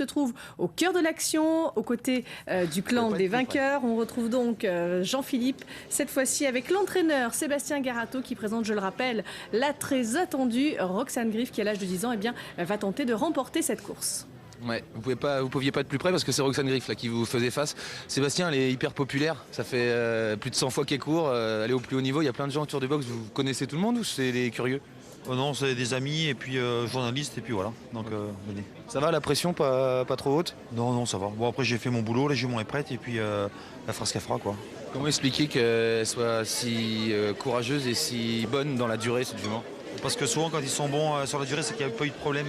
Se trouve au cœur de l'action, aux côtés du clan des vainqueurs. On retrouve donc Jean-Philippe, cette fois-ci avec l'entraîneur Sébastien Garato qui présente, je le rappelle, la très attendue Roxane Griff qui, à l'âge de 10 ans, va tenter de remporter cette course. Ouais, vous pouviez pas être plus près parce que c'est Roxane Griff là, qui vous faisait face. Sébastien, elle est hyper populaire, ça fait plus de 100 fois qu'elle court, elle est au plus haut niveau, il y a plein de gens autour du box. Vous connaissez tout le monde ou c'est des curieux? Oh non, c'est des amis et puis journalistes et puis voilà, donc venez. Ça va, la pression pas trop haute? Non, non, ça va. Bon, après j'ai fait mon boulot, la jument est prête et puis elle fera ce qu'elle fera, quoi. Comment expliquer qu'elle soit si courageuse et si bonne dans la durée, cette jument? Parce que souvent quand ils sont bons sur la durée, c'est qu'il n'y a pas eu de problème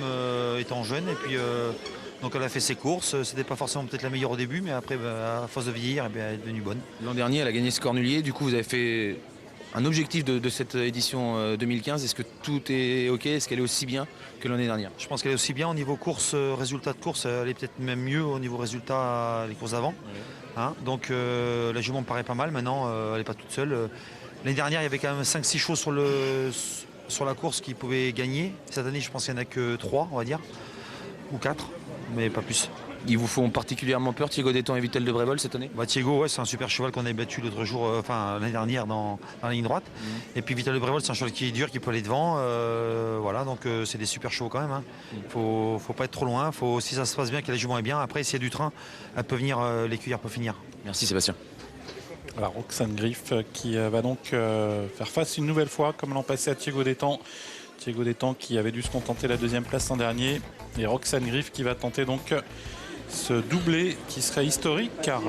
étant jeune et puis donc elle a fait ses courses, c'était pas forcément peut-être la meilleure au début, mais après à force de vieillir, elle est devenue bonne. L'an dernier, elle a gagné ce cornulier, du coup vous avez fait un objectif de cette édition 2015, est-ce que tout est OK? Est-ce qu'elle est aussi bien que l'année dernière? Je pense qu'elle est aussi bien au niveau course, résultat de course, elle est peut-être même mieux au niveau résultat les courses d'avant. Hein, donc la jument me paraît pas mal, maintenant elle n'est pas toute seule. L'année dernière, il y avait quand même 5-6 chevaux sur la course qui pouvaient gagner. Cette année, je pense qu'il n'y en a que 3, on va dire, ou 4, mais pas plus. Ils vous font particulièrement peur, Thiego Détan et Vitel de Brévol, cette année? Bah, Thiego, ouais, c'est un super cheval qu'on a battu l'autre jour, l'année dernière dans la ligne droite. Et puis Vitel de Brévol, c'est un cheval qui est dur, qui peut aller devant. Voilà, donc c'est des super chevaux quand même. Hein. Faut pas être trop loin. Si ça se passe bien, que la jument est bien, après, s'il y a du train, elle peut venir, l'écuyère peut finir. Merci Sébastien. Voilà, Roxane Griff qui va donc faire face une nouvelle fois, comme l'an passé, à Thiego Détan. Thiego Détan qui avait dû se contenter de la deuxième place l'an dernier. Et Roxane Griff qui va tenter donc ce doublé qui serait historique car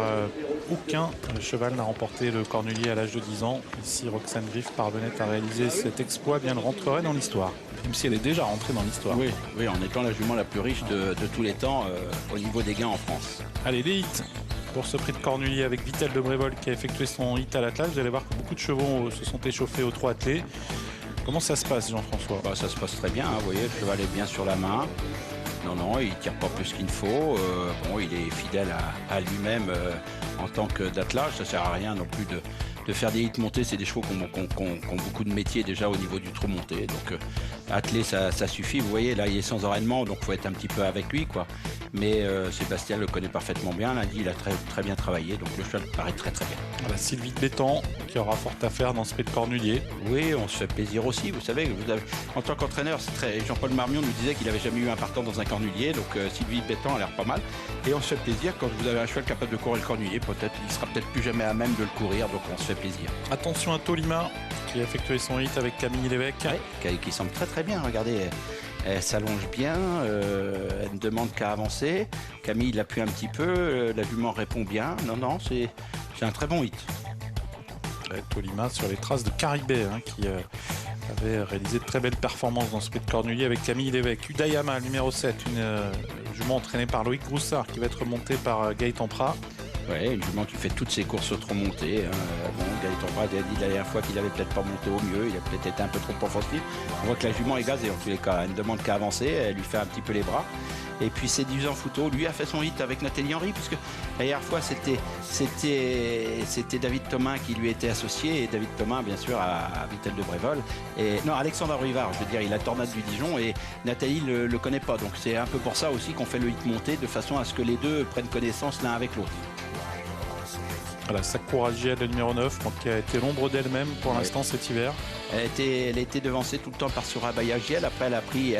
aucun cheval n'a remporté le cornulier à l'âge de 10 ans. Et si Roxane Griff parvenait à réaliser cet exploit, bien elle rentrerait dans l'histoire. Même si elle est déjà rentrée dans l'histoire. Oui, oui, en étant la jument la plus riche de tous les temps au niveau des gains en France. Allez, les hits pour ce prix de cornulier avec Vitel de Brévol qui a effectué son hit à l'attelage. Vous allez voir que beaucoup de chevaux se sont échauffés aux 3 attelés. Comment ça se passe, Jean-François? Bah, ça se passe très bien, hein, vous voyez, le cheval est bien sur la main. Non, non, il ne tire pas plus qu'il ne faut. Bon, il est fidèle à lui-même en tant que d'attelage. Ça ne sert à rien non plus de faire des hits montés. C'est des chevaux qui ont beaucoup de métiers déjà au niveau du trot monté. Donc atteler, ça suffit. Vous voyez, là, il est sans enraînement, donc il faut être un petit peu avec lui, quoi. Mais Sébastien le connaît parfaitement bien. Lundi, il a très bien travaillé. Donc le cheval paraît très bien. Voilà, Sylvie de Bétan qui aura fort à faire dans ce prix de cornulier. Oui, on se fait plaisir aussi. Vous savez, en tant qu'entraîneur, Jean-Paul Marmion nous disait qu'il n'avait jamais eu un partant dans un cornulier. Donc Sylvie Bétan a l'air pas mal. Et on se fait plaisir quand vous avez un cheval capable de courir le cornulier. Peut-être, il sera peut-être plus jamais à même de le courir. Donc on se fait plaisir. Attention à Tolima qui a effectué son hit avec Camille Lévesque. Oui, qui semble très bien. Regardez, elle s'allonge bien. Elle ne demande qu'à avancer. Camille l'appuie un petit peu. La jument répond bien. Non, c'est un très bon hit. Tolima sur les traces de Caribé qui avait réalisé de très belles performances dans ce prix de cornulier avec Camille Lévesque. Udayama, numéro 7, une jument entraînée par Loïc Groussard qui va être montée par Gaëtan Prat. Oui, une jument qui fait toutes ses courses trop montées. Bon, Gaëtan Prat a dit la dernière fois qu'il n'avait peut-être pas monté au mieux, il a peut-être été un peu trop offensif. On voit que la jument est gazée en tous les cas. Elle ne demande qu'à avancer, elle lui fait un petit peu les bras. Et puis Séduisant Fouteau, lui a fait son hit avec Nathalie Henry, puisque la dernière fois c'était David Thomas qui lui était associé, et David Thomas bien sûr à Vitel de Brévol. Et non, Alexandre Rivard, je veux dire, il a Tornade du Dijon et Nathalie le connaît pas. Donc c'est un peu pour ça aussi qu'on fait le hit monté, de façon à ce que les deux prennent connaissance l'un avec l'autre. Voilà, Sakura Giel, le numéro 9, qui a été l'ombre d'elle-même pour l'instant cet hiver. Elle a été devancée tout le temps par Surabaya Giel. Après, elle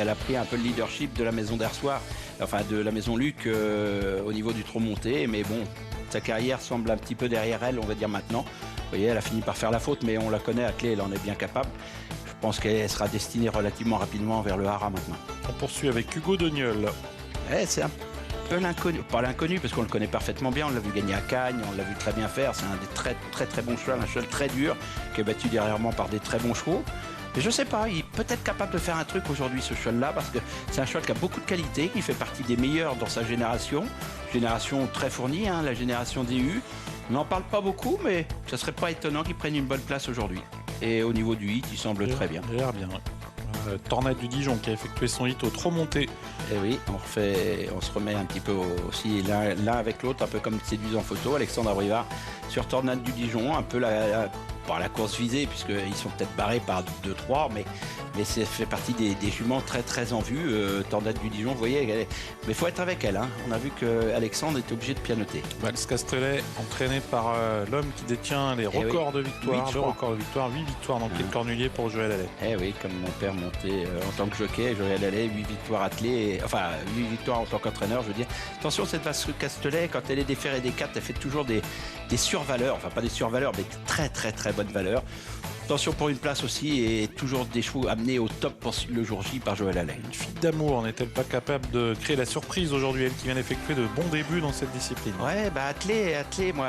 a pris un peu le leadership de la maison d'Ersoir, enfin de la maison Luc au niveau du trot monté. Mais bon, sa carrière semble un petit peu derrière elle, on va dire maintenant. Vous voyez, elle a fini par faire la faute, mais on la connaît, à clé, elle en est bien capable. Je pense qu'elle sera destinée relativement rapidement vers le Hara maintenant. On poursuit avec Hugo Dogneul. C'est un peu l'inconnu, pas l'inconnu parce qu'on le connaît parfaitement bien, on l'a vu gagner à Cagnes, on l'a vu très bien faire, c'est un des très bons chevaux, un cheval très dur qui est battu dernièrement par des très bons chevaux. Mais je sais pas, il est peut-être capable de faire un truc aujourd'hui ce cheval-là parce que c'est un cheval qui a beaucoup de qualité, qui fait partie des meilleurs dans sa génération très fournie, la génération DU. On n'en parle pas beaucoup, mais ça serait pas étonnant qu'il prenne une bonne place aujourd'hui. Et au niveau du hit, il semble très bien. Il a l'air bien. Tornade du Dijon qui a effectué son hit au trot monté Et oui, on se remet un petit peu aussi l'un avec l'autre, un peu comme séduisant photo. Alexandre Abrivard sur Tornade du Dijon, un peu par la course visée, puisqu'ils sont peut-être barrés par 2-3, mais ça fait partie des juments très très en vue. Tornade du Dijon, vous voyez, mais il faut être avec elle. Hein. On a vu qu'Alexandre était obligé de pianoter. Valls Castellet, entraîné par l'homme qui détient les records de victoire. Le record de victoire, 8 victoires dans le pied de Cornulier pour Joël Allais. Eh oui, comme mon père montait en tant que jockey, Joël Allais, 8 victoires attelées, enfin 8 victoires en tant qu'entraîneur, je veux dire. Attention, cette Valls Castellet, quand elle est des fers et des 4, elle fait toujours des survaleurs, enfin pas des survaleurs, mais très très très bonnes valeurs. Attention pour une place aussi, et toujours des chevaux amenés au top pour le jour J par Joël Allais. Une fille d'amour n'est-elle pas capable de créer la surprise aujourd'hui, elle qui vient d'effectuer de bons débuts dans cette discipline? Ouais, bah attelée, moi,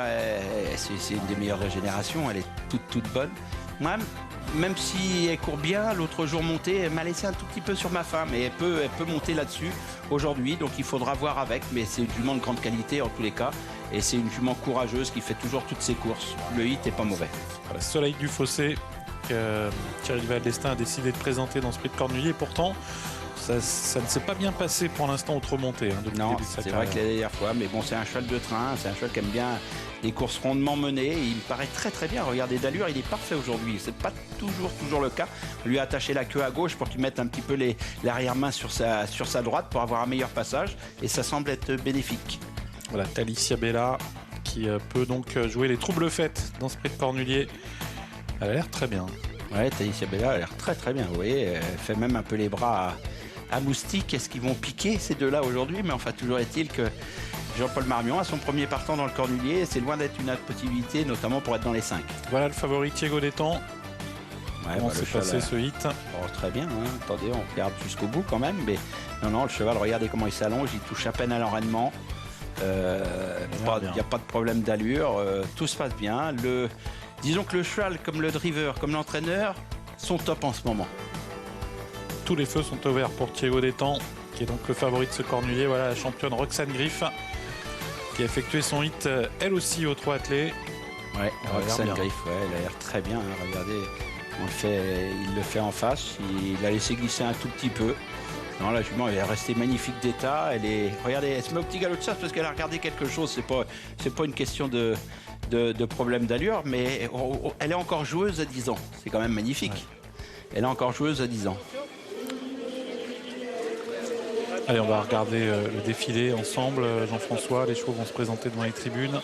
c'est une des meilleures de la génération, elle est toute bonne. Moi, même si elle court bien, l'autre jour montée, elle m'a laissé un tout petit peu sur ma faim, mais elle peut monter là-dessus aujourd'hui, donc il faudra voir avec, mais c'est une jument de grande qualité en tous les cas, et c'est une jument courageuse qui fait toujours toutes ses courses. Le hit est pas mauvais. Voilà, Soleil du Fossé, que Thierry Valdestin a décidé de présenter dans ce prix de Cornulier, pourtant ça ne s'est pas bien passé pour l'instant au trop monté. Non, c'est vrai que la dernière fois, mais bon, c'est un cheval de train, c'est un cheval qui aime bien les courses rondement menées, et il me paraît très très bien. Regardez d'allure, il est parfait aujourd'hui, c'est pas toujours le cas. On lui a attaché la queue à gauche pour qu'il mette un petit peu l'arrière-main sur sa droite pour avoir un meilleur passage, et ça semble être bénéfique. Voilà, Talicia Bella qui peut donc jouer les troubles fêtes dans ce prix de Cornulier. Elle a l'air très bien. Ouais, Talicia Bella a l'air très très bien, vous voyez, elle fait même un peu les bras à moustique. Est-ce qu'ils vont piquer ces deux-là aujourd'hui? Mais enfin, toujours est-il que Jean-Paul Marmion a son premier partant dans le Cornulier, et c'est loin d'être une possibilité, notamment pour être dans les 5. Voilà le favori Thiago Détang. Ouais, comment s'est passé ce hit? Oh, très bien, hein. Attendez, on regarde jusqu'au bout quand même, mais non, le cheval, regardez comment il s'allonge, il touche à peine à l'enraînement. Il n'y a pas de problème d'allure, tout se passe bien. Disons que le cheval, comme le driver, comme l'entraîneur, sont top en ce moment. Tous les feux sont ouverts pour Thiago Détang, qui est donc le favori de ce Cornulier. Voilà la championne Roxane Griff, qui a effectué son hit, elle aussi, au 3 attelé. Ouais, Roxane Griff, ouais, elle a l'air très bien. Hein, regardez, il le fait en face. Il a laissé glisser un tout petit peu. Non, la jument, elle est restée magnifique d'état. Regardez, elle se met au petit galop de chasse parce qu'elle a regardé quelque chose. C'est pas une question de problème d'allure, mais elle est encore joueuse à 10 ans. C'est quand même magnifique. Ouais. Elle est encore joueuse à 10 ans. Allez, on va regarder le défilé ensemble. Jean-François, les chevaux vont se présenter devant les tribunes.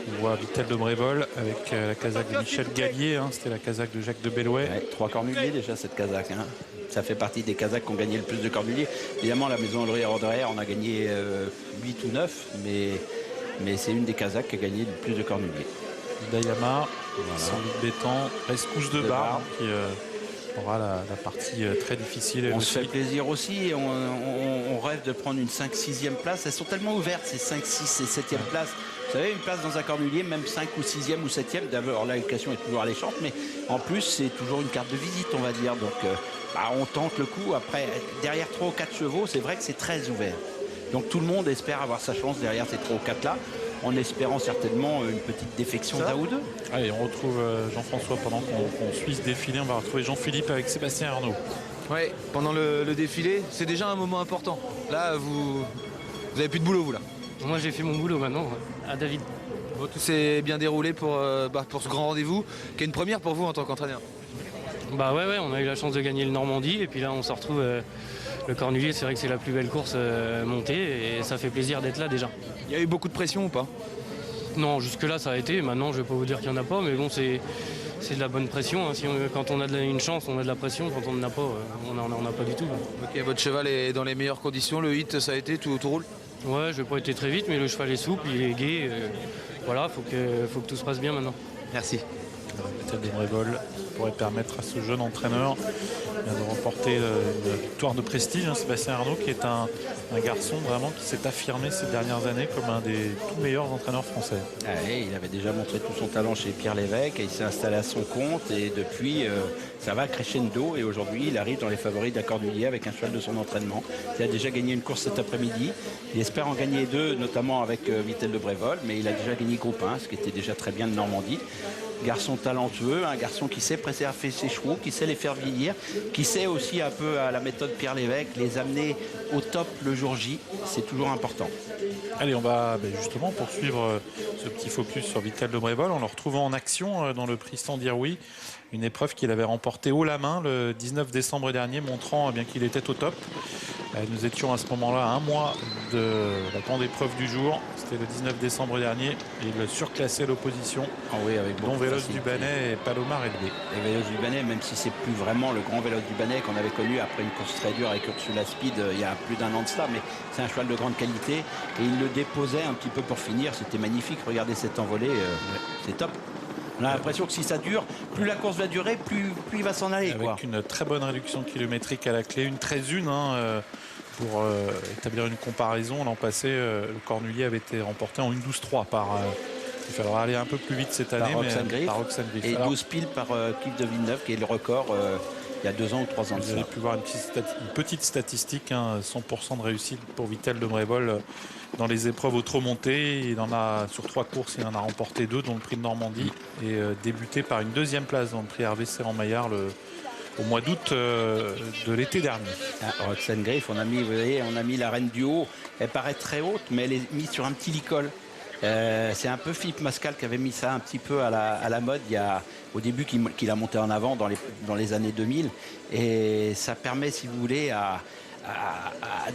On voit Vitel de Brévol avec la casaque de Michel Gallier. C'était la casaque de Jacques de Bellouet. Ouais, 3 Cornuliers déjà, cette casaque. Hein. Ça fait partie des casaques qui ont gagné le plus de Cornuliers. Évidemment, la maison André Roderer, on a gagné 8 ou 9, mais c'est une des casaques qui a gagné le plus de Cornuliers. Dayama, Saint-Luc Bétan, Rescouche de Bar, qui aura la partie très difficile. On se fait plaisir aussi. On rêve de prendre une 5-6e place. Elles sont tellement ouvertes, ces 5, 6 et 7e places. Vous savez, une place dans un Cornulier, même 5 ou 6e ou 7e, d'abord l'allocation est toujours alléchante, mais en plus c'est toujours une carte de visite, on va dire. Donc on tente le coup. Après, derrière 3 ou 4 chevaux, c'est vrai que c'est très ouvert. Donc tout le monde espère avoir sa chance derrière ces 3 ou 4 là, en espérant certainement une petite défection d'un ou deux. Allez, on retrouve Jean-François pendant qu'on suit ce défilé. On va retrouver Jean-Philippe avec Sébastien Arnaud. Ouais, pendant le défilé, c'est déjà un moment important. Là, vous avez plus de boulot, vous, là. Moi, j'ai fait mon boulot maintenant, à David. Bon, tout s'est bien déroulé pour ce grand rendez-vous, qui est une première pour vous en tant qu'entraîneur. Bah ouais, on a eu la chance de gagner le Normandie, et puis là, on se retrouve le Cornulier. C'est vrai que c'est la plus belle course montée, et ça fait plaisir d'être là déjà. Il y a eu beaucoup de pression ou pas? Non, jusque-là, ça a été. Maintenant, je vais pas vous dire qu'il n'y en a pas, mais bon, c'est de la bonne pression. Hein. Quand on a une chance, on a de la pression. Quand on n'en a pas, on n'en a pas du tout. Ok, votre cheval est dans les meilleures conditions. Le hit, ça a été, tout roule? Ouais, je vais pas été très vite, mais le cheval est souple, il est gai. Voilà, faut que tout se passe bien maintenant. Merci. Vitel de Brévol pourrait permettre à ce jeune entraîneur de remporter une victoire de prestige. Sébastien Arnaud, qui est un garçon vraiment qui s'est affirmé ces dernières années comme un des tout meilleurs entraîneurs français. Il avait déjà montré tout son talent chez Pierre Lévesque, et il s'est installé à son compte, et depuis ça va crescendo, et aujourd'hui il arrive dans les favoris de la Cornulier avec un cheval de son entraînement. Il a déjà gagné une course cet après-midi, il espère en gagner 2, notamment avec Vitel de Brévol, mais il a déjà gagné groupe 1, ce qui était déjà très bien de Normandie. Garçon talentueux, un garçon qui sait préserver ses chevaux, qui sait les faire vieillir, qui sait aussi un peu à la méthode Pierre Lévesque les amener au top le jour J. C'est toujours important. Allez, on va justement poursuivre ce petit focus sur Vital de Brévol en le retrouvant en action dans le prix Sans dire oui. Une épreuve qu'il avait remportée haut la main le 19 décembre dernier, montrant bien qu'il était au top. Nous étions à ce moment-là à un mois de la grande épreuve du jour. C'était le 19 décembre dernier. Et il surclassait l'opposition, oui, avec dont Vélos du Bannet et Palomar Elbé. Et Vélos du Bannet, même si c'est plus vraiment le grand Vélos du Bannet qu'on avait connu après une course très dure avec Ursula Speed il y a plus d'un an de cela, mais c'est un cheval de grande qualité. Et il le déposait un petit peu pour finir. C'était magnifique. Regardez cette envolée, c'est top. On a l'impression que si ça dure, plus la course va durer, plus il va s'en aller. Avec une très bonne réduction kilométrique à la clé, une 13-1 pour établir une comparaison. L'an passé, le Cornulier avait été remporté en 1-12-3 par... il faudra aller un peu plus vite cette année, par Roxane Griff. Et 12 piles par Cliff de Villeneuve, qui est le record il y a 2 ans ou 3 ans. Vous avez pu voir une petite statistique, 100% de réussite pour Vital de Brévol dans les épreuves au trot monté. Il en a, sur 3 courses, il en a remporté 2, dont le prix de Normandie, et débuté par une 2e place dans le prix Hervé Serrand-Maillard au mois d'août de l'été dernier. Roxane Griff, on a mis la reine du haut. Elle paraît très haute, mais elle est mise sur un petit licol. C'est un peu Philippe Mascal qui avait mis ça un petit peu à la mode au début qu'il a monté en avant dans les années 2000. Et ça permet, si vous voulez, à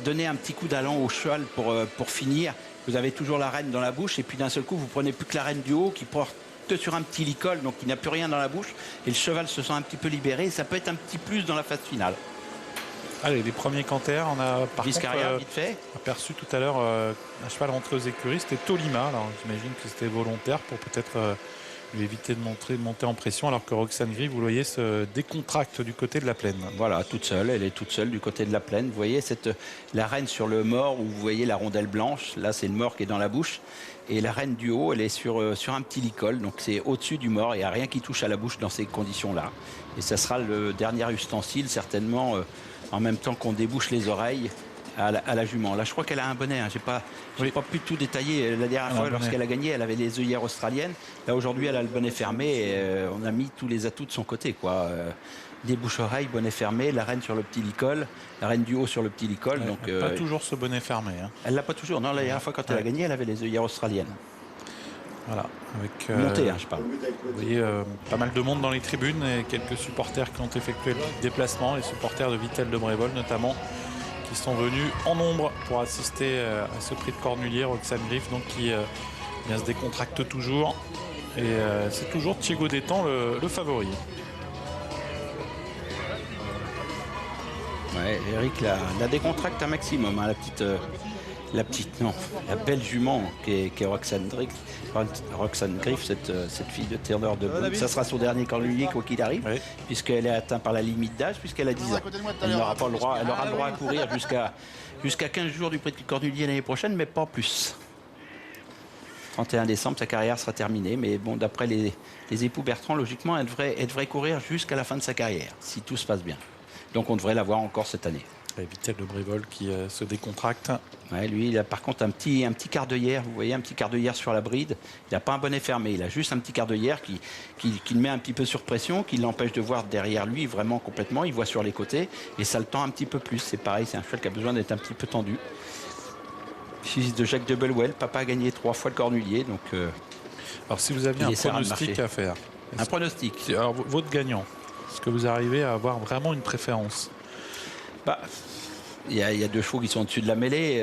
donner un petit coup d'allant au cheval pour finir. Vous avez toujours la reine dans la bouche et puis d'un seul coup, vous prenez plus que la reine du haut qui porte sur un petit licol, donc il n'a plus rien dans la bouche. Et le cheval se sent un petit peu libéré. Et ça peut être un petit plus dans la phase finale. Allez, les premiers canters, on a par contre vite fait. aperçu tout à l'heure un cheval rentré aux écuries, c'était Tolima. Alors j'imagine que c'était volontaire pour peut-être lui éviter de monter en pression, alors que Roxane Griff, vous le voyez, se décontracte du côté de la plaine. Voilà, toute seule, elle est toute seule du côté de la plaine. Vous voyez la reine sur le mors, où vous voyez la rondelle blanche, là c'est le mors qui est dans la bouche. Et la reine du haut, elle est sur un petit licol, donc c'est au-dessus du mors, il n'y a rien qui touche à la bouche dans ces conditions-là. Et ça sera le dernier ustensile, certainement, en même temps qu'on débouche les oreilles à la jument. Là, je crois qu'elle a un bonnet. J'ai pas pu tout détailler. La dernière fois, lorsqu'elle a gagné, elle avait les œillères australiennes. Là, aujourd'hui, elle a le bonnet fermé. Et, on a mis tous les atouts de son côté, quoi. Des bouches-oreilles, bonnet fermé, la reine sur le petit licol, la reine du haut sur le petit licol. Donc, pas toujours ce bonnet fermé. Elle l'a pas toujours. Non, la dernière fois, quand elle a gagné, elle avait les œillères australiennes. Voilà, avec monté, je parle. Vous voyez pas mal de monde dans les tribunes et quelques supporters qui ont effectué le déplacement, les supporters de Vital de Brévol notamment, qui sont venus en nombre pour assister à ce prix de Cornulier. Roxane Griff, donc qui se décontracte toujours, et c'est toujours Thiago Détang le favori. Ouais, Eric la décontracte un maximum, hein, la belle jument qui est Roxane Griff, cette fille de Turner de Boone. Ça sera son dernier Cornulier quoi qu'il arrive, puisqu'elle est atteinte par la limite d'âge, puisqu'elle a 10 ans. Elle n'aura pas le droit, elle aura le droit à courir jusqu'à 15 jours du prix de Cornulier l'année prochaine, mais pas plus. 31 décembre, sa carrière sera terminée, mais bon, d'après les époux Bertrand, logiquement, elle devrait courir jusqu'à la fin de sa carrière, si tout se passe bien. Donc on devrait la voir encore cette année. Et Vital de Brévol qui se décontracte. Ouais, lui, il a par contre un petit quart d'œillère, vous voyez, un petit quart d'œillère sur la bride. Il n'a pas un bonnet fermé, il a juste un petit quart d'œillère qui le met un petit peu sur pression, qui l'empêche de voir derrière lui vraiment complètement. Il voit sur les côtés et ça le tend un petit peu plus. C'est pareil, c'est un cheval qui a besoin d'être un petit peu tendu. Fils de Jacques de Bellwell, papa a gagné 3 fois le Cornulier. Donc, alors si vous aviez un pronostic à faire. Un pronostic. Alors votre gagnant, est-ce que vous arrivez à avoir vraiment une préférence? Il y a 2 chevaux qui sont au-dessus de la mêlée.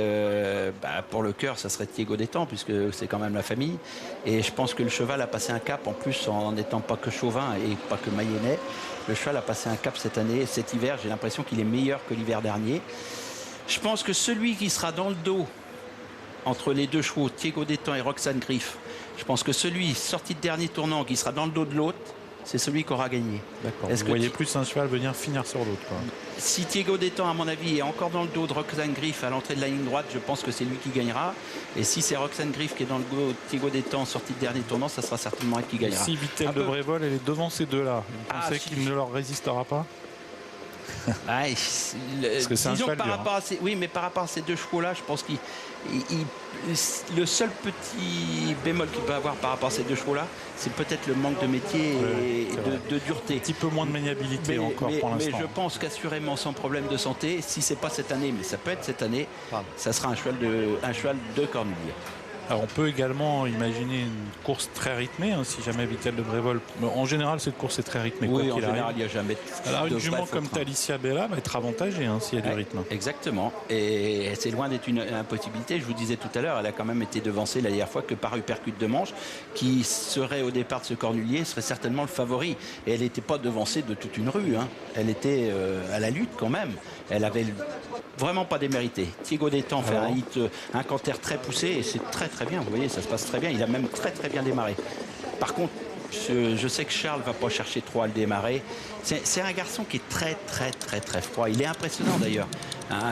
Pour le cœur, ça serait Thiago Détang, puisque c'est quand même la famille. Et je pense que le cheval a passé un cap, en plus en n'étant pas que chauvin et pas que mayennais. Le cheval a passé un cap cette année, cet hiver. J'ai l'impression qu'il est meilleur que l'hiver dernier. Je pense que celui qui sera dans le dos entre les 2 chevaux, Thiago Détang et Roxane Griff, je pense que celui sorti de dernier tournant qui sera dans le dos de l'autre, c'est celui qui aura gagné. D'accord. Vous voyez plus un cheval venir finir sur l'autre, quoi. Si Thiago Détang, à mon avis, est encore dans le dos de Roxane Griff à l'entrée de la ligne droite, je pense que c'est lui qui gagnera. Et si c'est Roxane Griff qui est dans le dos de Thiago Détang sorti de dernier tournant, ça sera certainement elle qui gagnera. Si Vital de Brévol, elle est devant ces deux-là, vous pensez qu'il ne leur résistera pas? Parce que c'est un cheval dur, oui, mais par rapport à ces 2 chevaux-là, je pense qu'il le seul petit bémol qu'il peut avoir par rapport à ces deux chevaux-là, c'est peut-être le manque de métier et de dureté. Un petit peu moins de maniabilité pour l'instant. Mais je pense qu'assurément, sans problème de santé, si c'est pas cette année, mais ça peut être cette année, ça sera un cheval de Cornulier. Alors on peut également imaginer une course très rythmée, hein, si jamais Vitel de Brévol. En général, cette course est très rythmée. Oui, en général, il n'y a jamais Alors une jument comme Talicia Bella va être avantagée s'il y a du rythme. Exactement. Et c'est loin d'être une impossibilité. Je vous disais tout à l'heure, elle a quand même été devancée la dernière fois que par Uppercut de Manche, qui serait au départ de ce Cornulier, serait certainement le favori. Et elle n'était pas devancée de toute une rue. Hein. Elle était à la lutte quand même. Elle avait vraiment pas démérité. Thiago Détang fait un hit, un canter très poussé et c'est très très bien. Vous voyez, ça se passe très bien. Il a même très très bien démarré. Par contre, je sais que Charles va pas chercher trop à le démarrer. C'est un garçon qui est très très très très froid. Il est impressionnant d'ailleurs. Hein,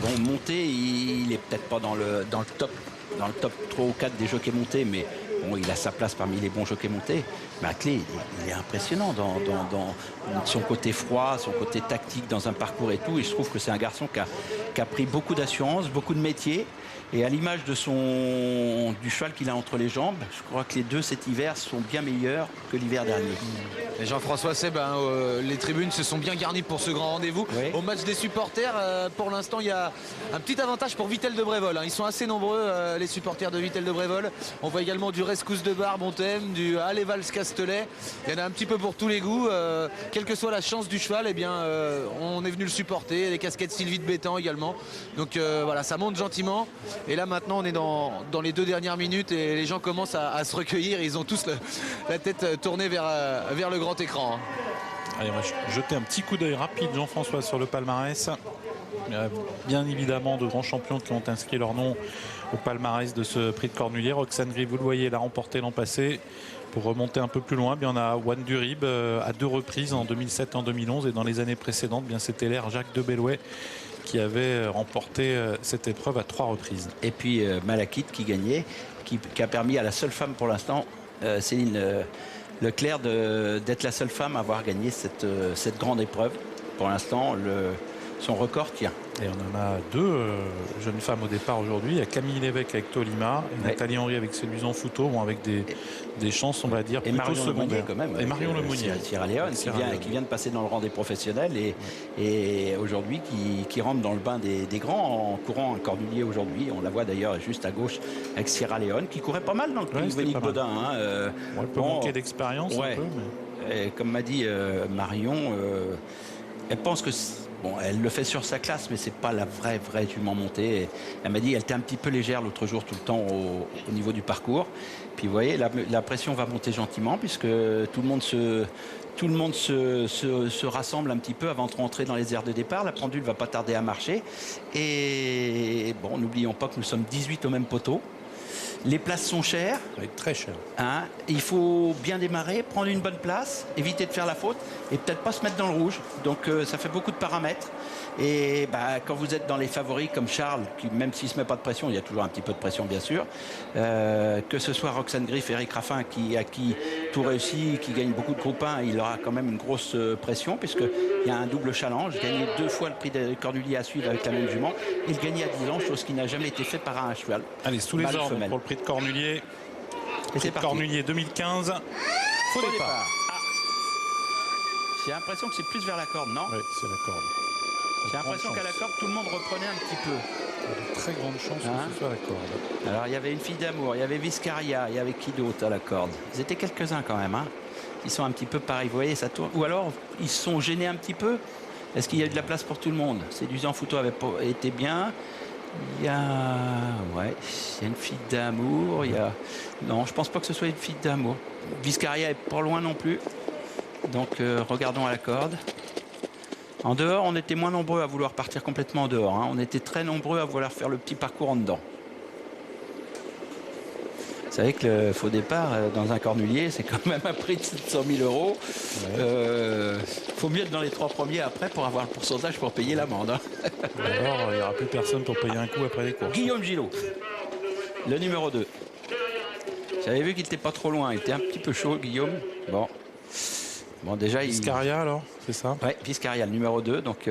bon, monté, il est peut-être pas dans le top 3 ou 4 des jockeys montés, mais bon, il a sa place parmi les bons jockeys montés. Mais à clé, il est impressionnant dans son côté froid, son côté tactique dans un parcours et tout. Et je trouve que c'est un garçon qui a pris beaucoup d'assurance, beaucoup de métier. Et à l'image du cheval qu'il a entre les jambes, je crois que les deux cet hiver sont bien meilleurs que l'hiver dernier. Et Jean-François Seb, les tribunes se sont bien garnies pour ce grand rendez-vous. Oui. Au match des supporters, pour l'instant, il y a un petit avantage pour Vitel de Brévol. Ils sont assez nombreux, les supporters de Vitel de Brévol. On voit également du Rescousse de Bar, Montem, du Alevals Castelet. Il y en a un petit peu pour tous les goûts. Quelle que soit la chance du cheval, eh bien, on est venu le supporter. Les casquettes Sylvie de Bétan également. Donc voilà, ça monte gentiment. Et là maintenant on est dans les 2 dernières minutes et les gens commencent à se recueillir. Ils ont tous la tête tournée vers le grand écran. Allez, on va jeter un petit coup d'œil rapide, Jean-François, sur le palmarès. Bien évidemment de grands champions qui ont inscrit leur nom au palmarès de ce prix de Cornulier. Roxane Gris, vous le voyez, l'a remporté l'an passé. Pour remonter un peu plus loin, bien, on a Juan Durib à 2 reprises, en 2007 et en 2011. Et dans les années précédentes, bien, c'était l'air Jacques de Bellouet qui avait remporté cette épreuve à 3 reprises. Et puis Malakit qui gagnait, qui a permis à la seule femme pour l'instant, Céline Leclerc, d'être la seule femme à avoir gagné cette grande épreuve. Pour l'instant, son record tient. Et on en a 2 jeunes femmes au départ aujourd'hui. Il y a Camille Lévesque avec Tolima et Nathalie Henry avec Séduisant Fouteau, avec des chances, on va dire, et plutôt secondaires. Quand même. Et Marion Lemonnier. Sierra Leone qui vient de passer dans le rang des professionnels et aujourd'hui qui rentre dans le bain des grands en courant un Cornulier aujourd'hui. On la voit d'ailleurs juste à gauche avec Sierra Leone qui courait pas mal dans le prix Venique Baudin. On peut manquer d'expérience un peu. Mais... Comme m'a dit Marion, elle pense que... Bon, elle le fait sur sa classe, mais c'est pas la vraie jument montée. Et elle m'a dit qu'elle était un petit peu légère l'autre jour, tout le temps au niveau du parcours. Puis vous voyez, la pression va monter gentiment puisque tout le monde se rassemble un petit peu avant de rentrer dans les aires de départ. La pendule va pas tarder à marcher. Et bon, n'oublions pas que nous sommes 18 au même poteau. Les places sont chères. Oui, très chères. Hein, il faut bien démarrer, prendre une bonne place, éviter de faire la faute et peut-être pas se mettre dans le rouge. Donc ça fait beaucoup de paramètres. Et quand vous êtes dans les favoris comme Charles, qui, même s'il ne se met pas de pression, il y a toujours un petit peu de pression bien sûr, que ce soit Roxane Griff, Eric Raffin à qui tout réussit, qui gagne beaucoup de groupes 1, il aura quand même une grosse pression puisqu'il y a un double challenge, gagner 2 fois le prix de Cornulier à suivre avec la même jument et le gagner à 10 ans, chose qui n'a jamais été fait par un cheval. Allez, sous les ordres pour le prix de Cornulier. Et c'est parti. Cornulier 2015. Faux départ. J'ai l'impression que c'est plus vers la corde, non? Oui, c'est la corde. J'ai l'impression qu'à la corde, tout le monde reprenait un petit peu. Il y a de très grandes chances que ce soit la corde. Alors, il y avait une fille d'amour, il y avait Viscaria, il y avait qui d'autre à la corde? Ils étaient quelques-uns quand même. Ils sont un petit peu pareils, vous voyez, ça tourne. Ou alors, ils se sont gênés un petit peu. Est-ce qu'il y a eu de la place pour tout le monde? Séduisant Fouteau avait été bien. Il y a une fille d'amour. Non, je pense pas que ce soit une fille d'amour. Viscaria est pas loin non plus. Donc regardons à la corde. En dehors, on était moins nombreux à vouloir partir complètement en dehors. On était très nombreux à vouloir faire le petit parcours en dedans. Vous savez que le faux départ dans un Cornulier, c'est quand même un prix de 700 000 €. Faut mieux être dans les 3 premiers après pour avoir le pourcentage pour payer l'amende. Alors, il n'y aura plus personne pour payer un coup après les courses. Guillaume Gillot, le numéro 2. J'avais vu qu'il n'était pas trop loin. Il était un petit peu chaud, Guillaume. Bon déjà, Viscaria, alors, c'est ça? Oui, Viscaria, le numéro 2. Donc,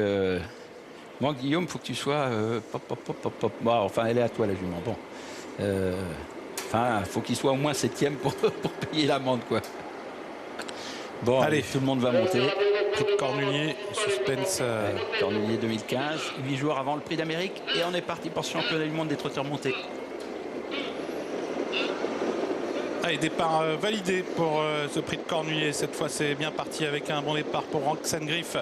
Bon, Guillaume, faut que tu sois... Bon, enfin, elle est à toi, la jument. Bon. Faut qu'il soit au moins 7e pour payer l'amende, quoi. Bon, allez, tout le monde va monter. Prix de Cornulier, suspense. Cornulier 2015, 8 jours avant le Prix d'Amérique. Et on est parti pour ce championnat du monde des trotteurs montés. Allez, départ validé pour ce prix de Cornulier. Cette fois, c'est bien parti avec un bon départ pour Roxane Griff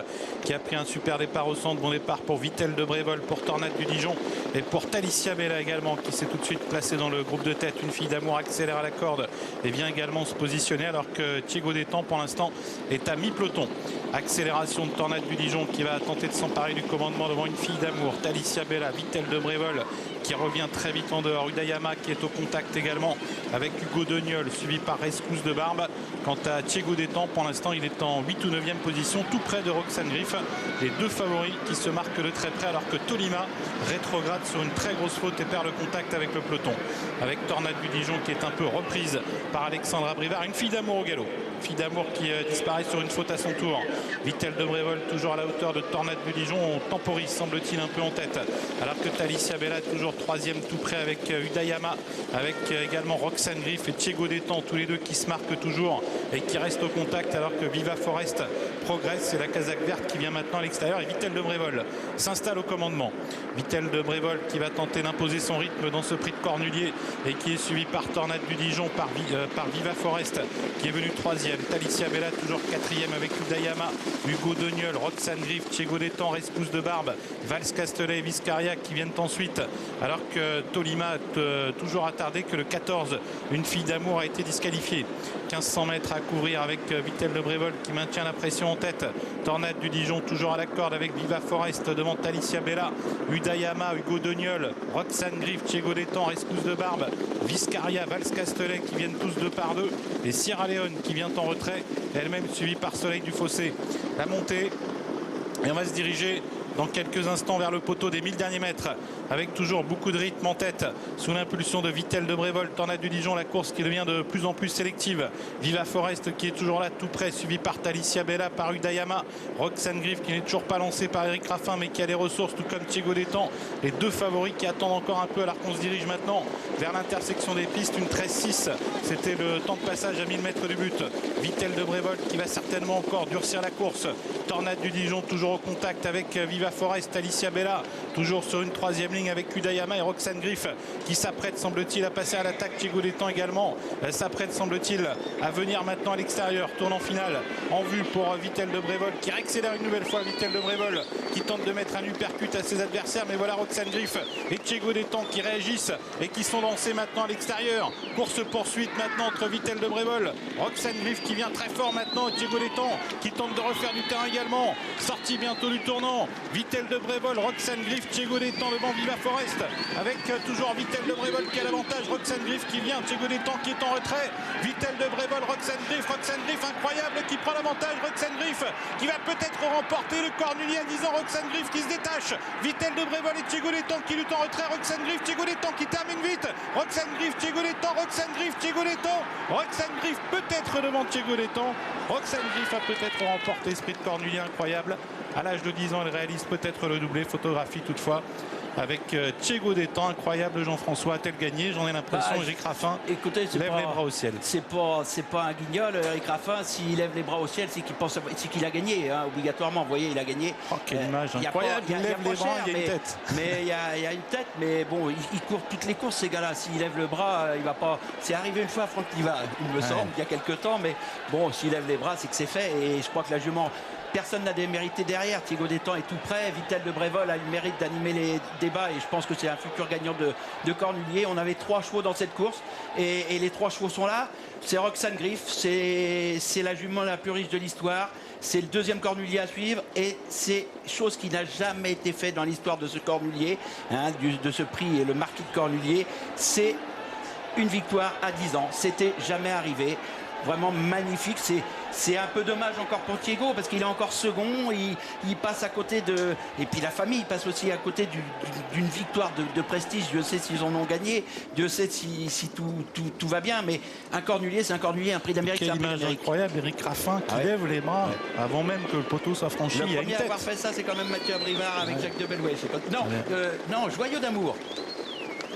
qui a pris un super départ au centre. Bon départ pour Vittel de Brévol, pour Tornade du Dijon et pour Talicia Bella également qui s'est tout de suite placée dans le groupe de tête. Une fille d'amour accélère à la corde et vient également se positionner alors que Thiego Détang pour l'instant est à mi-peloton. Accélération de Tornade du Dijon qui va tenter de s'emparer du commandement devant une fille d'amour. Talicia Bella, Vittel de Brévol qui revient très vite en dehors. Udayama qui est au contact également avec Hugo Deniol, suivi par Rescousse de Barbe. Quant à Thiego Détang, pour l'instant, il est en 8 ou 9e position, tout près de Roxane Griff. Les deux favoris qui se marquent de très près, alors que Tolima rétrograde sur une très grosse faute et perd le contact avec le peloton. Avec Tornade du Dijon qui est un peu reprise par Alexandra Brivard. Une fille d'amour au galop. Fille d'amour qui disparaît sur une faute à son tour. Vittel de Brévol toujours à la hauteur de Tornade du Dijon. On temporise, semble-t-il, un peu en tête. Alors que Talicia Bella est toujours 3e tout près avec Udayama, avec également Roxane Griff et Thiego Détang, tous les deux qui se marquent toujours et qui restent au contact alors que Viva Forest progresse. C'est la casaque verte qui vient maintenant à l'extérieur et Vittel de Brévol s'installe au commandement. Vittel de Brévol qui va tenter d'imposer son rythme dans ce prix de Cornulier et qui est suivi par Tornade du Dijon, par Viva Forest qui est venu 3e. Talicia Bella toujours 4e avec Udayama, Hugo Deniol, Roxane Griff, Thiego Détang, Rescousse de Barbe, Valls Castelet et Viscaria qui viennent ensuite, alors que Tolima toujours attardé, que le 14, une fille d'amour, a été disqualifiée. 1500 mètres à couvrir avec Vittel de Brévol qui maintient la pression en tête. Tornade du Dijon toujours à la corde avec Viva Forest devant Talicia Bella, Udayama, Hugo Deniol, Roxane Griff, Thiego Détang, Rescousse de Barbe, Viscaria, Valls Castelet qui viennent tous 2 par 2 et Sierra Leone qui vient en retrait, elle-même suivie par Soleil du Fossé. La montée, et on va se diriger dans quelques instants vers le poteau des 1000 derniers mètres avec toujours beaucoup de rythme en tête sous l'impulsion de Vittel de Brévol. Tornade du Dijon, la course qui devient de plus en plus sélective. Viva Forest qui est toujours là tout près, suivi par Talicia Bella, par Udayama, Roxane Griff qui n'est toujours pas lancée par Eric Raffin mais qui a les ressources, tout comme Thiego Détang. Les deux favoris qui attendent encore un peu alors qu'on se dirige maintenant vers l'intersection des pistes. Une 13-6, c'était le temps de passage à 1000 mètres du but. Vittel de Brévol qui va certainement encore durcir la course. Tornade du Dijon toujours au contact avec Viva Forest, Talicia Bella toujours sur une 3e ligne avec Udayama et Roxane Griff qui s'apprête, semble-t-il, à passer à l'attaque. Thiego Détang également s'apprête, semble-t-il, à venir maintenant à l'extérieur. Tournant final en vue pour Vittel de Brévol qui réaccélère une nouvelle fois. Vittel de Brévol qui tente de mettre un uppercut à ses adversaires, mais voilà Roxane Griff et Thiego Détang qui réagissent et qui sont lancés maintenant à l'extérieur. Course poursuite maintenant entre Vittel de Brévol, Roxane Griff qui vient très fort maintenant, Thiego Détang qui tente de refaire du terrain également. Sortie bientôt du tournant. Vittel de Brévol, Roxane Griff, Thiego Détang devant Viva Forest avec toujours Vittel de Brévol qui a l'avantage. Roxane Griff qui vient, Thiego Détang qui est en retrait. Vittel de Brévol, Roxane Griff incroyable qui prend l'avantage. Roxane Griff qui va peut-être remporter le Cornulier à 10 ans. Roxane Griff qui se détache. Vittel de Brévol et Thiego Détang qui luttent en retrait. Roxane Griff, Thiego Détang qui termine vite. Roxane Griff, Thiego Détang, Roxane Griff, Thiego Détang. Roxane Griff peut-être devant Thiego Détang. Roxane Griff a peut-être remporté ce prix de Cornulier incroyable. À l'âge de 10 ans, elle réalise peut-être le doublé. Photographie toutefois avec Thiego Détang. Incroyable, Jean-François. A-t-elle gagné? J'en ai l'impression. Eric Raffin lève les bras au ciel. C'est pas un guignol, Eric Raffin. S'il lève les bras au ciel, c'est qu'il a gagné, hein, obligatoirement. Vous voyez, il a gagné. Oh, quelle image incroyable. Il lève les bras, il y a une tête. Mais il y a une tête, mais bon, il court toutes les courses, ces gars-là. S'il lève le bras, il va pas. C'est arrivé une fois à Franck Liva, il me semble, il y a quelques temps. Mais bon, s'il lève les bras, c'est que c'est fait. Et je crois que la jument. Personne n'a démérité derrière. Thiego Détang est tout près. Vittel de Brévol a le mérite d'animer les débats et je pense que c'est un futur gagnant de Cornulier. On avait 3 chevaux dans cette course et les 3 chevaux sont là. C'est Roxane Griff, c'est la jument la plus riche de l'histoire. C'est le 2e Cornulier à suivre et c'est chose qui n'a jamais été faite dans l'histoire de ce Cornulier, hein, de ce prix et le marquis de Cornulier. C'est une victoire à 10 ans. C'était jamais arrivé. Vraiment magnifique. C'est un peu dommage encore pour Thiégo parce qu'il est encore second, il passe à côté de... Et puis la famille passe aussi à côté d'une victoire de prestige. Dieu sait s'ils en ont gagné, Dieu sait si tout va bien, mais un cornulier, c'est un cornulier, un prix d'Amérique, c'est un prix Quelle image d'Amérique. incroyable, Eric Raffin qui lève les bras avant même que le poteau soit franchi. Le Il y a une premier à tête. avoir fait ça, c'est quand même Mathieu Abrivard avec Jacques de Bellouet. Non, non, Joyeux d'amour.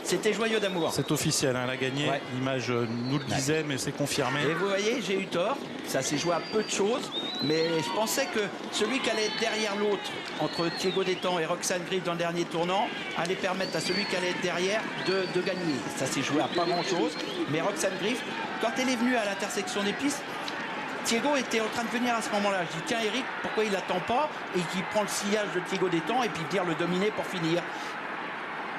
C'était Joyeux d'amour. C'est officiel, hein, elle a gagné. Ouais. L'image nous le disait, mais c'est confirmé. Et vous voyez, j'ai eu tort. Ça s'est joué à peu de choses. Mais je pensais que celui qui allait être derrière l'autre, entre Thiégo Détang et Roxane Griff dans le dernier tournant, allait permettre à celui qui allait être derrière de gagner. Ça s'est joué à pas grand-chose. Mais Roxane Griff, quand elle est venue à l'intersection des pistes, Thiégo était en train de venir à ce moment-là. Je dis, tiens Eric, pourquoi il n'attend pas et qu'il prend le sillage de Thiégo Détang et puis dire le dominer pour finir.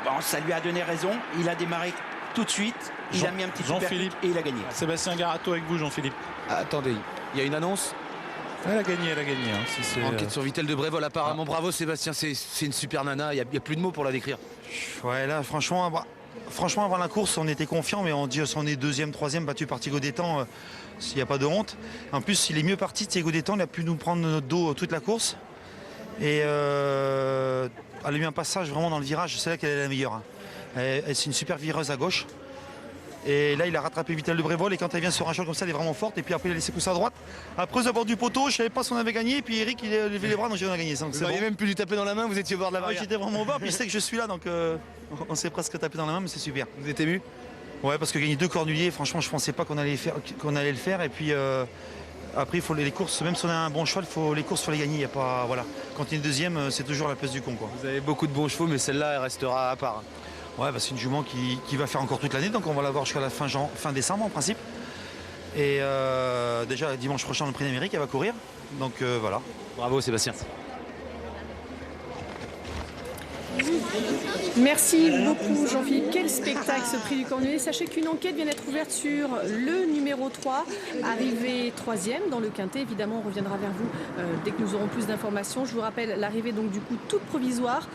Bon, ça lui a donné raison. Il a démarré tout de suite. Il a mis un petit Jean-Philippe et il a gagné. Sébastien Garato avec vous, Jean-Philippe. Attendez, il y a une annonce. Elle a gagné, elle a gagné. Hein, si c'est, Enquête sur Vittel de Brévol, apparemment. Bravo Sébastien, c'est une super nana. Il n'y a plus de mots pour la décrire. Ouais, là, franchement, avant la course, on était confiants, mais on dit on est deuxième, troisième, battu par Thiégo Détang, s'il n'y a pas de honte. En plus, il est mieux parti, Thiégo Détang, il a pu nous prendre notre dos toute la course. Et elle a eu un passage vraiment dans le virage, c'est là qu'elle est la meilleure. Hein. C'est une super vireuse à gauche. Et là, il a rattrapé Vittel de Brévol. Et quand elle vient sur un choc comme ça, elle est vraiment forte. Et puis après, il a laissé pousser à droite. Après, au bord du poteau, je ne savais pas si on avait gagné. Et puis Eric, il a levé les bras, donc on a gagné. Donc, Vous n'auriez même pu lui taper dans la main, vous étiez au bord de la barrière. J'étais vraiment au bord. Puis il sait que je suis là, donc on s'est presque tapé dans la main, mais c'est super. Vous êtes ému? Ouais, parce que gagner 2 cornuliers, franchement, je ne pensais pas qu'on allait le faire. Et puis après, il faut les courses, même si on a un bon cheval, les courses, il faut les gagner. Y a pas, voilà. Quand il y a une deuxième, c'est toujours la place du con, quoi. Vous avez beaucoup de bons chevaux, mais celle-là, elle restera à part. Ouais, bah c'est une jument qui va faire encore toute l'année, donc on va la voir jusqu'à la fin décembre en principe. Et déjà dimanche prochain le prix d'Amérique, elle va courir. Donc voilà. Bravo Sébastien. Merci beaucoup Jean-Philippe. Quel spectacle ce prix du Cornulier. Sachez qu'une enquête vient d'être ouverte sur le numéro 3, arrivé 3e dans le Quintet. Évidemment, on reviendra vers vous dès que nous aurons plus d'informations. Je vous rappelle l'arrivée donc du coup toute provisoire.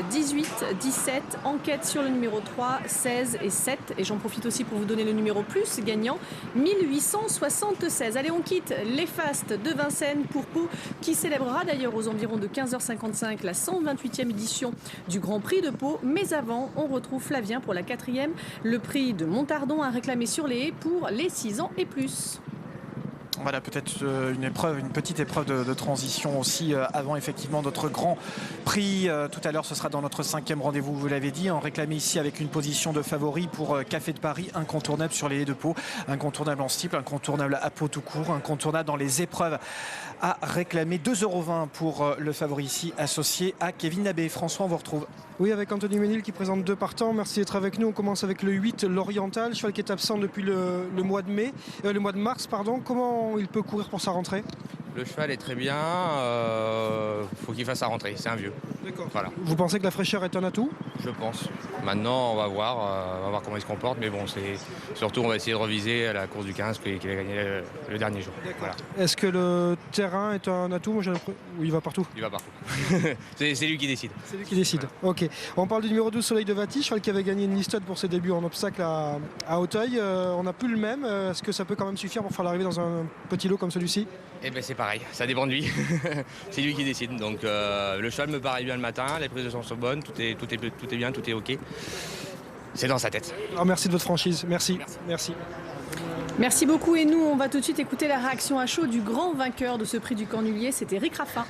18, 17, enquête sur le numéro 3, 16 et 7. Et j'en profite aussi pour vous donner le numéro plus gagnant, 1876. Allez, on quitte les fastes de Vincennes pour Pau, qui célébrera d'ailleurs aux environs de 15h55 la 128e édition du Grand Prix de Pau. Mais avant, on retrouve Flavien pour la 4e. Le prix de Montardon à réclamer sur les haies pour les 6 ans et plus. Voilà, peut-être une petite épreuve de transition aussi avant effectivement notre grand prix. Tout à l'heure, ce sera dans notre 5e rendez-vous, vous l'avez dit. On réclamait ici avec une position de favori pour Café de Paris, incontournable sur les haies de Pau, incontournable en steeple, incontournable à Pau tout court, incontournable dans les épreuves à réclamer. 2,20 € pour le favori ici, associé à Kevin Labbé. François, on vous retrouve. Oui, avec Anthony Ménil qui présente 2 partants. Merci d'être avec nous. On commence avec le 8, l'Oriental, cheval qui est absent depuis le mois de mars. Comment il peut courir pour sa rentrée? Le cheval est très bien, faut qu'il fasse sa rentrée, c'est un vieux. D'accord. Voilà, Vous pensez que la fraîcheur est un atout? je pense. Maintenant, on va voir comment il se comporte, mais bon, c'est surtout on va essayer de reviser la course du 15 qu'il a gagné le dernier jour. Voilà. Est-ce que le terrain est un atout? Moi, où il va partout. Il va partout. c'est lui qui décide. C'est lui qui décide. Ok. On parle du numéro 12, Soleil de Vaty, cheval qui avait gagné une listed pour ses débuts en obstacle à Auteuil. On n'a plus le même. Est-ce que ça peut quand même suffire pour faire l'arrivée dans un petit lot comme celui-ci? Eh ben c'est pareil, ça dépend de lui. C'est lui qui décide. Donc le cheval me paraît bien le matin, les prises de sang sont bonnes, tout est bien, tout est ok. C'est dans sa tête. Alors, merci de votre franchise. Merci. Merci beaucoup. Et nous, on va tout de suite écouter la réaction à chaud du grand vainqueur de ce prix du Cornulier. C'était Eric Raffin.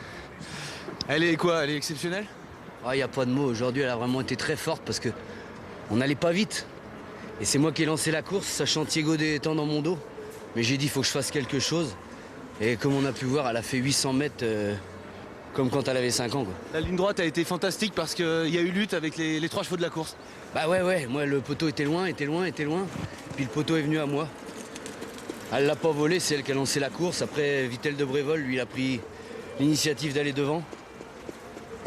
Elle est quoi? Elle est exceptionnelle? Il n'y a pas de mots. Aujourd'hui, elle a vraiment été très forte parce que on n'allait pas vite. Et c'est moi qui ai lancé la course, sachant Thiégo Détang dans mon dos. Mais j'ai dit, il faut que je fasse quelque chose. Et comme on a pu voir, elle a fait 800 mètres comme quand elle avait 5 ans. Quoi. La ligne droite a été fantastique parce qu'il y a eu lutte avec les 3 chevaux de la course. Bah ouais, moi le poteau était loin. Puis le poteau est venu à moi. Elle l'a pas volé, c'est elle qui a lancé la course. Après, Vittel de Brévol, lui, il a pris l'initiative d'aller devant.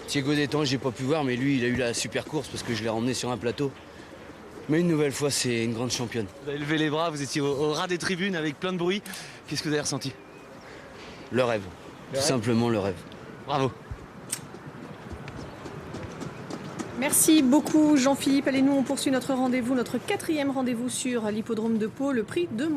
Thiégo Détang, j'ai pas pu voir, mais lui, il a eu la super course parce que je l'ai remmené sur un plateau. Mais une nouvelle fois, c'est une grande championne. Vous avez levé les bras, vous étiez au ras des tribunes avec plein de bruit. Qu'est-ce que vous avez ressenti? Le rêve. Tout simplement le rêve. Bravo. Merci beaucoup Jean-Philippe. Allez, nous on poursuit notre rendez-vous, notre 4e rendez-vous sur l'hippodrome de Pau, le prix de